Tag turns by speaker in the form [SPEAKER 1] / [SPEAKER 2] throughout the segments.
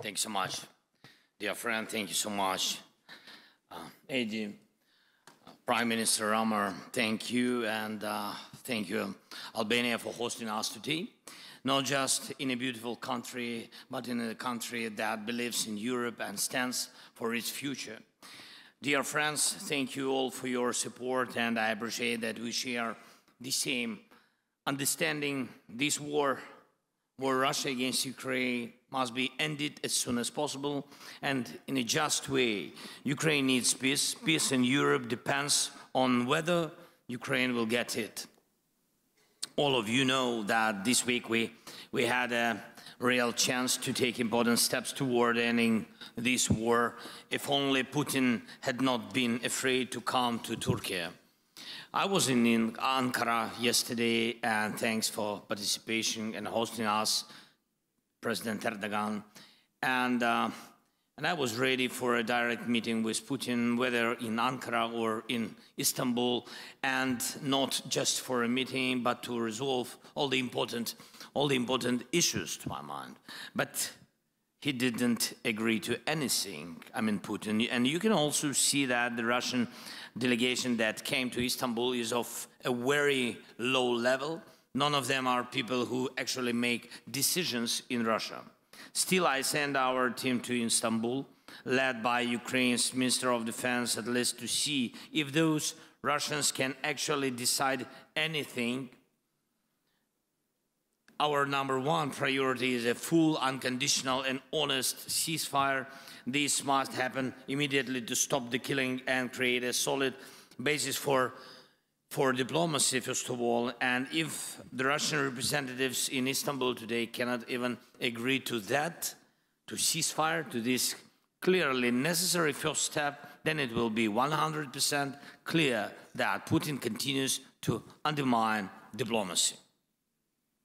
[SPEAKER 1] Thanks so much, dear friend. Thank you so much, Eddie, Prime Minister Ramar. Thank you, and thank you, Albania, for hosting us today. Not just in a beautiful country, but in a country that believes in Europe and stands for its future. Dear friends, thank you all for your support, and I appreciate that we share the same understanding. This war Russia against Ukraine must be ended as soon as possible and in a just way. Ukraine needs peace. Peace in Europe depends on whether Ukraine will get it. All of you know that this week we had a real chance to take important steps toward ending this war, if only Putin had not been afraid to come to Turkey. I was in Ankara yesterday, and thanks for participation and hosting us, President Erdogan. And I was ready for a direct meeting with Putin, whether in Ankara or in Istanbul, and not just for a meeting, but to resolve all the important issues, to my mind. But he didn't agree to anything, Putin. And you can also see that the Russian delegation that came to Istanbul is of a very low level. None of them are people who actually make decisions in Russia. Still, I sent our team to Istanbul, led by Ukraine's Minister of Defense, at least to see if those Russians can actually decide anything. Our number one priority is a full, unconditional and honest ceasefire. This must happen immediately to stop the killing and create a solid basis for diplomacy, first of all. And if the Russian representatives in Istanbul today cannot even agree to that, to ceasefire, to this clearly necessary first step, then it will be 100% clear that Putin continues to undermine diplomacy.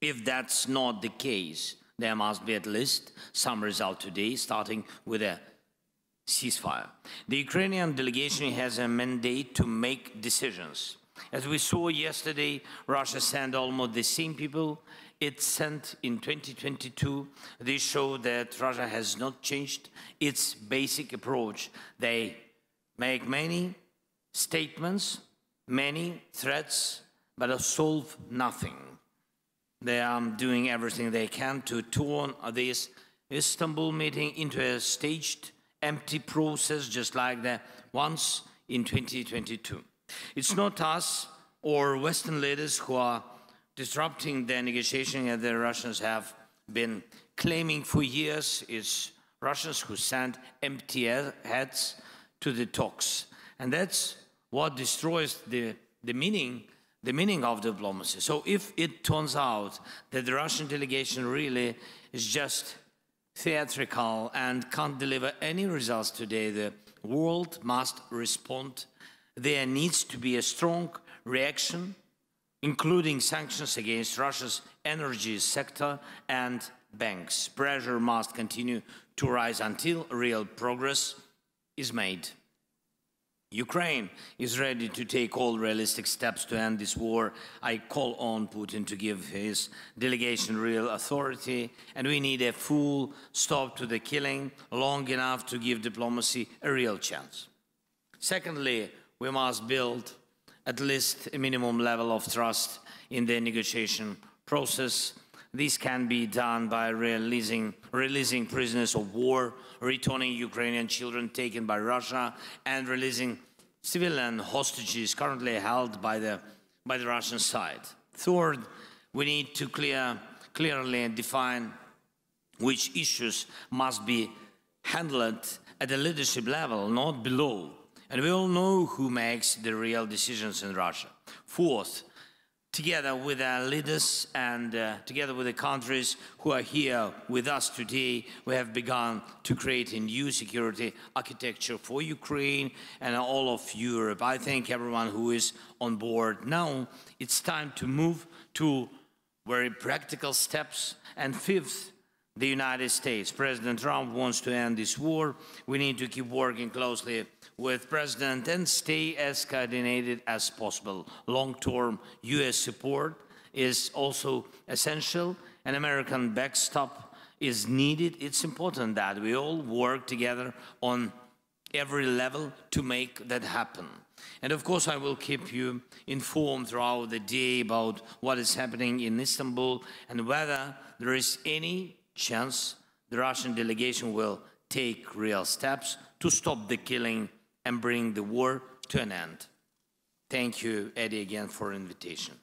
[SPEAKER 1] If that's not the case, there must be at least some result today, starting with a ceasefire. The Ukrainian delegation has a mandate to make decisions. As we saw yesterday, Russia sent almost the same people it sent in 2022. This showed that Russia has not changed its basic approach. They make many statements, many threats, but solve nothing. They are doing everything they can to turn this Istanbul meeting into a staged, empty process, just like the ones in 2022. It's not us or Western leaders who are disrupting the negotiation that the Russians have been claiming for years. It's Russians who send empty heads to the talks. And that's what destroys the meaning of diplomacy. So if it turns out that the Russian delegation really is just theatrical and can't deliver any results today, the world must respond. There needs to be a strong reaction, including sanctions against Russia's energy sector and banks. Pressure must continue to rise until real progress is made. Ukraine is ready to take all realistic steps to end this war. I call on Putin to give his delegation real authority, and we need a full stop to the killing, long enough to give diplomacy a real chance. Secondly, we must build at least a minimum level of trust in the negotiation process. This can be done by releasing prisoners of war, returning Ukrainian children taken by Russia, and releasing civilian hostages currently held by the Russian side. Third, we need to clearly define which issues must be handled at the leadership level, not below. And we all know who makes the real decisions in Russia. Fourth, together with our leaders and together with the countries who are here with us today, we have begun to create a new security architecture for Ukraine and all of Europe. I thank everyone who is on board. Now it's time to move to very practical steps. And fifth, the United States. President Trump wants to end this war. We need to keep working closely with President and stay as coordinated as possible. Long-term U.S. support is also essential. An American backstop is needed. It's important that we all work together on every level to make that happen. And of course, I will keep you informed throughout the day about what is happening in Istanbul and whether there is any chance the Russian delegation will take real steps to stop the killing and bring the war to an end. Thank you, Eddie, again for the invitation.